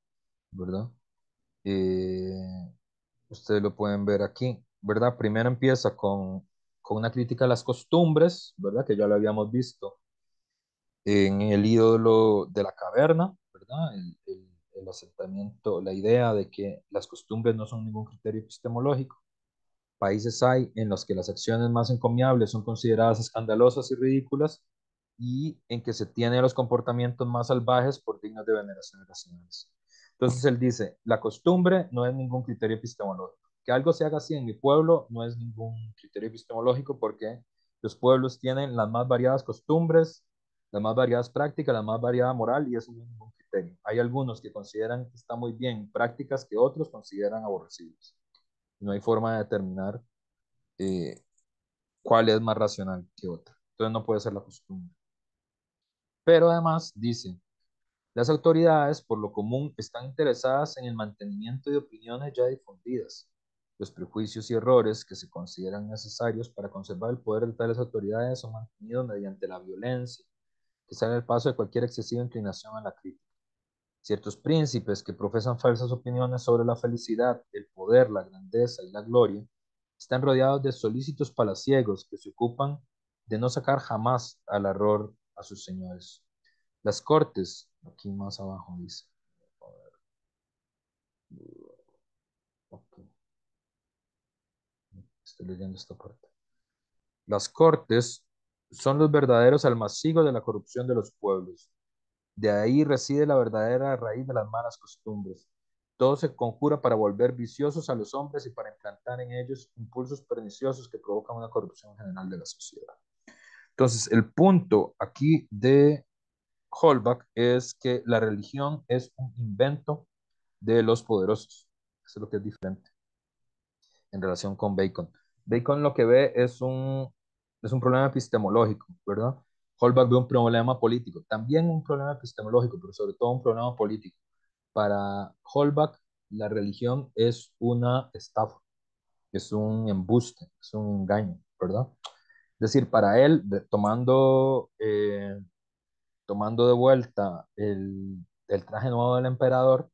¿verdad? Eh, Ustedes lo pueden ver aquí, ¿verdad? Primero empieza con una crítica a las costumbres, ¿verdad? Que ya lo habíamos visto en el ídolo de la caverna, ¿verdad? El asentamiento, la idea de que las costumbres no son ningún criterio epistemológico. Países hay en los que las acciones más encomiables son consideradas escandalosas y ridículas y en que se tiene los comportamientos más salvajes por dignos de veneración racionales. Entonces él dice, la costumbre no es ningún criterio epistemológico. Que algo se haga así en mi pueblo no es ningún criterio epistemológico porque los pueblos tienen las más variadas costumbres, las más variadas prácticas, la más variada moral y eso no es ningún criterio. Hay algunos que consideran que está muy bien prácticas que otros consideran aborrecibles. No hay forma de determinar eh, cuál es más racional que otra. Entonces no puede ser la costumbre. Pero además dice, las autoridades por lo común están interesadas en el mantenimiento de opiniones ya difundidas. Los prejuicios y errores que se consideran necesarios para conservar el poder de tales autoridades son mantenidos mediante la violencia, que sale al paso de cualquier excesiva inclinación a la crítica. Ciertos príncipes que profesan falsas opiniones sobre la felicidad, el poder, la grandeza y la gloria, están rodeados de solícitos palaciegos que se ocupan de no sacar jamás al error a sus señores. Las cortes, aquí más abajo dice, okay, estoy leyendo esta parte. Las cortes son los verdaderos almacigos de la corrupción de los pueblos. De ahí reside la verdadera raíz de las malas costumbres. Todo se conjura para volver viciosos a los hombres y para implantar en ellos impulsos perniciosos que provocan una corrupción general de la sociedad. Entonces, el punto aquí de Holbach es que la religión es un invento de los poderosos. Eso es lo que es diferente en relación con Bacon. Bacon lo que ve es un problema epistemológico, ¿verdad? Holbach ve un problema político, también un problema epistemológico, pero sobre todo un problema político. Para Holbach, la religión es una estafa, es un embuste, es un engaño, ¿verdad? Es decir, para él, tomando de vuelta el traje nuevo del emperador,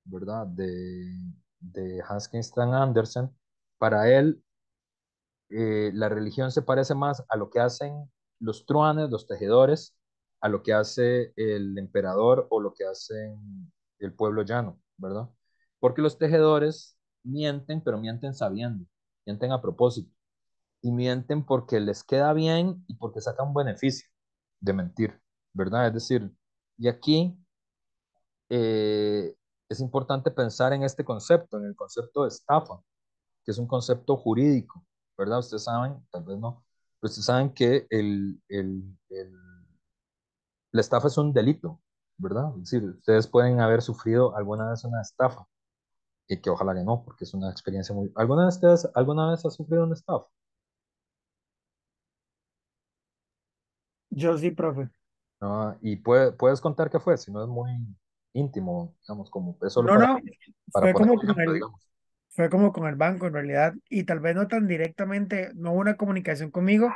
¿verdad? De Hans Christian Andersen, para él la religión se parece más a lo que hacen los truanes, los tejedores, a lo que hace el emperador o lo que hacen el pueblo llano, ¿verdad? Porque los tejedores mienten, pero mienten sabiendo, mienten a propósito, y mienten porque les queda bien y porque sacan beneficio de mentir, ¿verdad? Es decir, y aquí eh, es importante pensar en este concepto, en el concepto de estafa, que es un concepto jurídico, ¿verdad? Ustedes saben, tal vez no, pero ustedes saben que la estafa es un delito, ¿verdad? Es decir, ustedes pueden haber sufrido alguna vez una estafa, y que ojalá que no, porque es una experiencia muy... ¿Alguna vez ustedes, alguna vez has sufrido una estafa? Yo sí, profe. ¿No? Y puedes contar qué fue, si no es muy íntimo, digamos, como es solo No, no, para fue poner como un con ejemplo, el, digamos. fue como con el banco en realidad, y tal vez no tan directamente, no hubo una comunicación conmigo,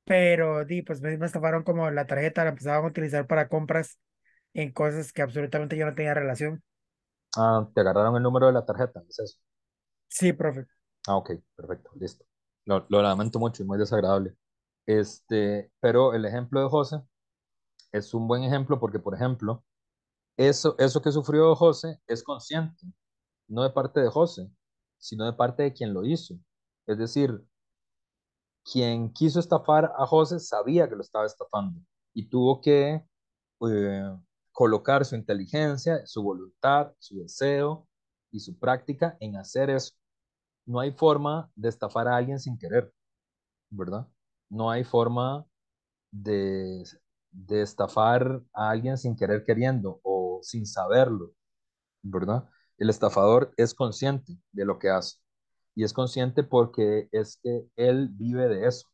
pero pues me estafaron como la tarjeta, la empezaban a utilizar para compras en cosas que absolutamente yo no tenía relación. Ah, te agarraron el número de la tarjeta, ¿es eso? Sí, profe. Ah, ok, perfecto, listo. Lo lamento mucho, es muy desagradable. Pero el ejemplo de José es un buen ejemplo porque, por ejemplo, eso que sufrió José es consciente, no de parte de José, sino de parte de quien lo hizo. Es decir, quien quiso estafar a José sabía que lo estaba estafando y tuvo que eh, colocar su inteligencia, su voluntad, su deseo y su práctica en hacer eso. No hay forma de estafar a alguien sin querer, ¿verdad? No hay forma de, de estafar a alguien sin querer queriendo o sin saberlo, ¿verdad? El estafador es consciente de lo que hace y es consciente porque es que él vive de eso.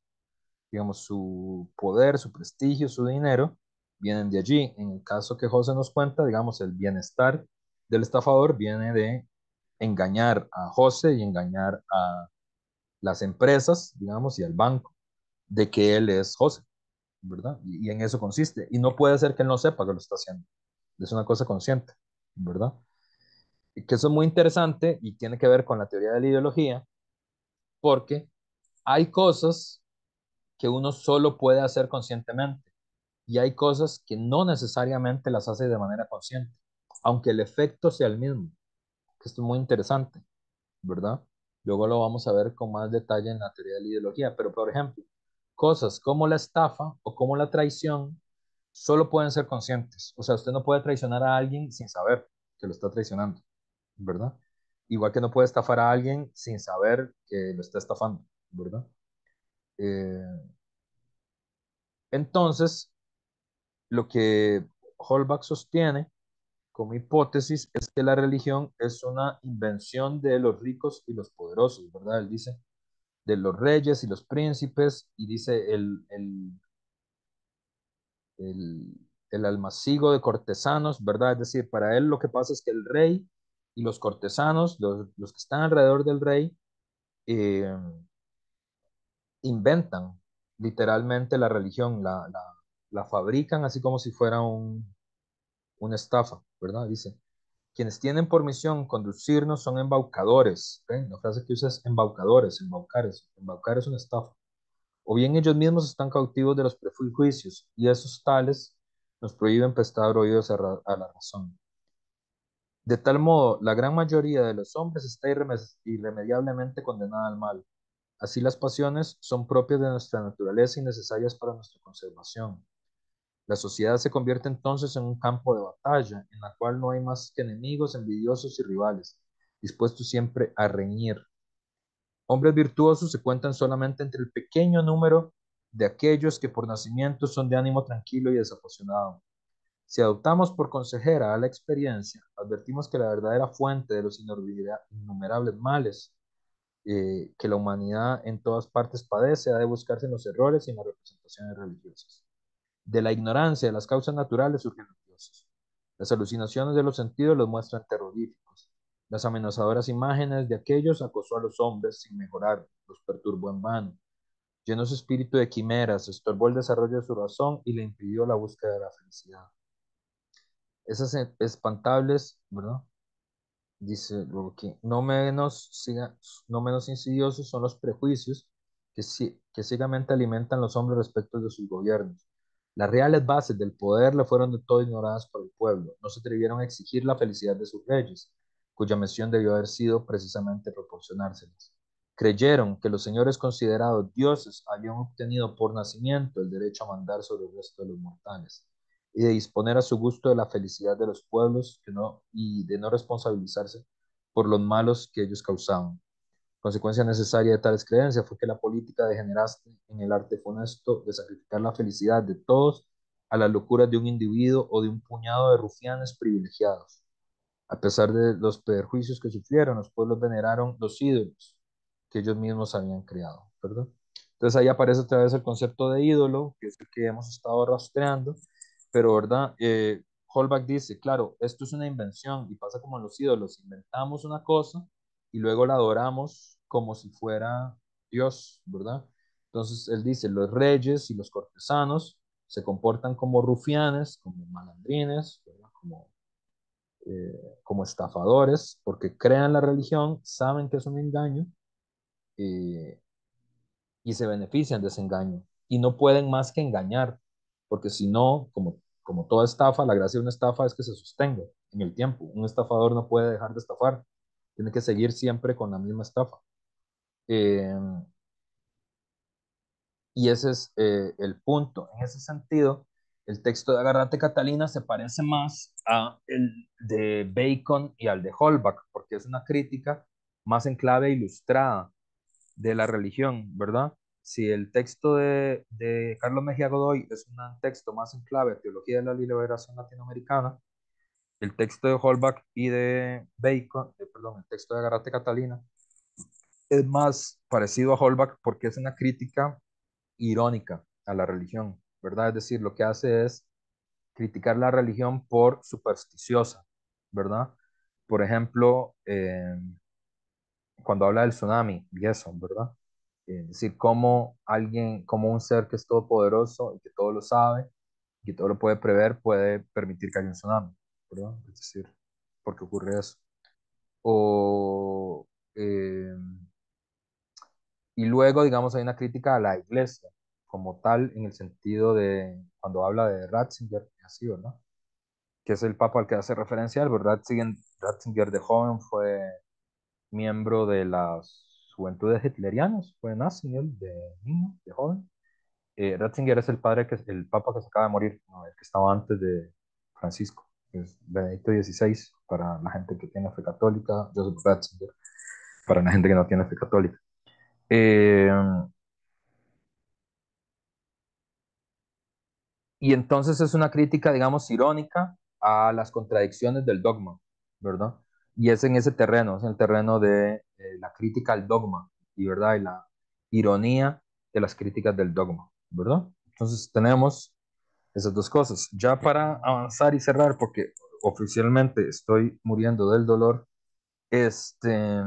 Digamos, su poder, su prestigio, su dinero vienen de allí. En el caso que José nos cuenta, digamos, el bienestar del estafador viene de engañar a José y engañar a las empresas, digamos, y al banco, de que él es José, ¿verdad? Y en eso consiste. Y no puede ser que él no sepa que lo está haciendo. Es una cosa consciente, ¿verdad? Y que eso es muy interesante y tiene que ver con la teoría de la ideología, porque hay cosas que uno solo puede hacer conscientemente y hay cosas que no necesariamente las hace de manera consciente, aunque el efecto sea el mismo, que esto es muy interesante, ¿verdad? Luego lo vamos a ver con más detalle en la teoría de la ideología, pero por ejemplo, cosas como la estafa o como la traición solo pueden ser conscientes. O sea, usted no puede traicionar a alguien sin saber que lo está traicionando, ¿verdad? Igual que no puede estafar a alguien sin saber que lo está estafando, ¿verdad? Eh, entonces, lo que Holbach sostiene como hipótesis es que la religión es una invención de los ricos y los poderosos, ¿verdad? Él dice de los reyes y los príncipes y dice el, el almacigo de cortesanos, ¿verdad? Es decir, para él lo que pasa es que el rey y los cortesanos, los que están alrededor del rey, eh, inventan literalmente la religión, la fabrican así como si fuera una estafa, ¿verdad? Dice, quienes tienen por misión conducirnos son embaucadores. ¿Okay? La frase que usa es embaucadores, embaucar es una estafa. O bien ellos mismos están cautivos de los prejuicios y esos tales nos prohíben prestar oídos a la razón. De tal modo, la gran mayoría de los hombres está irremediablemente condenada al mal. Así las pasiones son propias de nuestra naturaleza y necesarias para nuestra conservación. La sociedad se convierte entonces en un campo de batalla, en la cual no hay más que enemigos, envidiosos y rivales, dispuestos siempre a reñir. Hombres virtuosos se cuentan solamente entre el pequeño número de aquellos que por nacimiento son de ánimo tranquilo y desapasionado. Si adoptamos por consejera a la experiencia, advertimos que la verdadera fuente de los innumerables males que la humanidad en todas partes padece ha de buscarse en los errores y en las representaciones religiosas. De la ignorancia de las causas naturales surgen los dioses. Las alucinaciones de los sentidos los muestran terroríficos. Las amenazadoras imágenes de aquellos acosó a los hombres sin mejorar, los perturbó en vano. Llenó su espíritu de quimeras, estorbó el desarrollo de su razón y le impidió la búsqueda de la felicidad. Esas espantables, ¿verdad? Dice luego que no menos insidiosos son los prejuicios que ciegamente alimentan los hombres respecto de sus gobiernos. Las reales bases del poder le fueron de todo ignoradas por el pueblo. No se atrevieron a exigir la felicidad de sus reyes, cuya misión debió haber sido precisamente proporcionárselas. Creyeron que los señores considerados dioses habían obtenido por nacimiento el derecho a mandar sobre el resto de los mortales y de disponer a su gusto de la felicidad de los pueblos y de no responsabilizarse por los malos que ellos causaban. Consecuencia necesaria de tales creencias fue que la política degeneraste en el arte funesto de sacrificar la felicidad de todos a las locuras de un individuo o de un puñado de rufianes privilegiados. A pesar de los perjuicios que sufrieron, los pueblos veneraron los ídolos que ellos mismos habían creado, ¿verdad? Entonces ahí aparece otra vez el concepto de ídolo, que es el que hemos estado rastreando, pero ¿verdad? Holbach dice, claro, esto es una invención y pasa como en los ídolos, inventamos una cosa y luego la adoramos como si fuera Dios, ¿verdad? Entonces él dice, los reyes y los cortesanos se comportan como rufianes, como malandrines, ¿verdad? Como estafadores, porque crean la religión, saben que es un engaño eh, y se benefician de ese engaño. Y no pueden más que engañar, porque si no, como toda estafa, la gracia de una estafa es que se sostenga en el tiempo. Un estafador no puede dejar de estafar, tiene que seguir siempre con la misma estafa. Eh, y ese es el punto. En ese sentido, el texto de Agarrate Catalina se parece más a el de Bacon y al de Holbach, porque es una crítica más en clave ilustrada de la religión, ¿verdad? si el texto de Carlos Mejía Godoy es un texto más en clave de teología de la liberación latinoamericana, el texto de Holbach y de Bacon, perdón, el texto de Garate Catalina, es más parecido a Holbach porque es una crítica irónica a la religión, ¿verdad? Es decir, lo que hace es criticar la religión por supersticiosa, ¿verdad? Por ejemplo, cuando habla del tsunami y eso, ¿verdad? Es decir, cómo alguien, como un ser que es todopoderoso y que todo lo sabe y que todo lo puede prever, puede permitir que haya un tsunami, ¿verdad? Es decir, ¿por qué ocurre eso? O, eh, y luego, digamos, hay una crítica a la iglesia como tal, en el sentido de cuando habla de Ratzinger, así, ¿verdad? Que es el papa al que hace referencia, Ratzinger de joven fue miembro de las juventudes hitlerianas, fue nazi él de niño, de joven. Ratzinger es el padre, el papa que se acaba de morir, ¿no? El que estaba antes de Francisco, que es Benedicto XVI, para la gente que tiene fe católica, Joseph Ratzinger, para la gente que no tiene fe católica. Eh, y entonces es una crítica, digamos, irónica a las contradicciones del dogma, ¿verdad? Y es en ese terreno, es en el terreno de la crítica al dogma, y ¿verdad? Y la ironía de las críticas del dogma, ¿verdad? Entonces tenemos esas dos cosas. Ya para avanzar y cerrar, porque oficialmente estoy muriendo del dolor, este,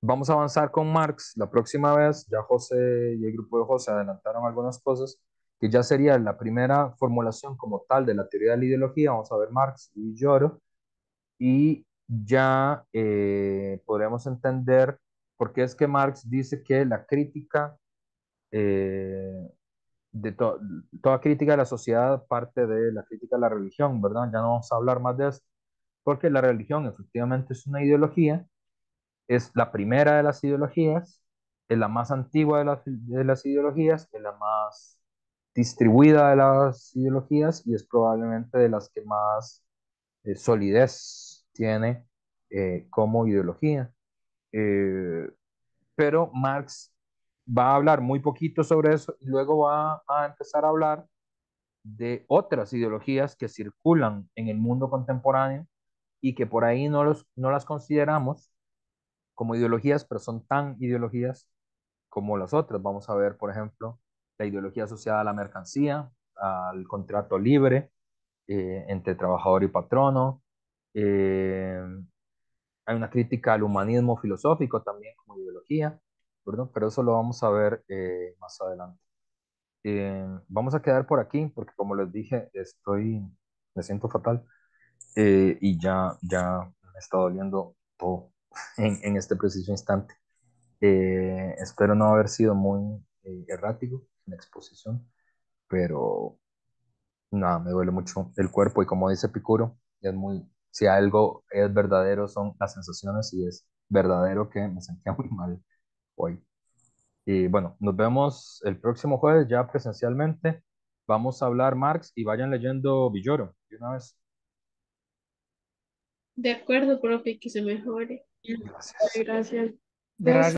vamos a avanzar con Marx la próxima vez. Ya José y el grupo de José adelantaron algunas cosas, que ya sería la primera formulación como tal de la teoría de la ideología. Vamos a ver Marx y Villoro, y ya podremos entender por qué es que Marx dice que la crítica eh, de toda crítica de la sociedad parte de la crítica de la religión, ¿verdad? Ya no vamos a hablar más de esto, porque la religión efectivamente es una ideología, es la primera de las ideologías, es la más antigua de las ideologías, es la más distribuida de las ideologías y es probablemente de las que más solidez tiene como ideología. Eh, pero Marx va a hablar muy poquito sobre eso y luego va a empezar a hablar de otras ideologías que circulan en el mundo contemporáneo y que por ahí no las consideramos como ideologías, pero son tan ideologías como las otras. Vamos a ver, por ejemplo, la ideología asociada a la mercancía, al contrato libre entre trabajador y patrono. Eh, Hay una crítica al humanismo filosófico también como ideología, ¿verdad? Pero eso lo vamos a ver más adelante. Vamos a quedar por aquí porque como les dije, me siento fatal y ya me está doliendo todo en este preciso instante. Espero no haber sido muy errático en la exposición, pero nada, me duele mucho el cuerpo y como dice Epicuro, si algo es verdadero son las sensaciones y es verdadero que me sentía muy mal hoy. Y bueno, nos vemos el próximo jueves ya presencialmente. Vamos a hablar Marx y vayan leyendo Villoro de una vez. De acuerdo, profe, que se mejore. Gracias. Gracias. Gracias.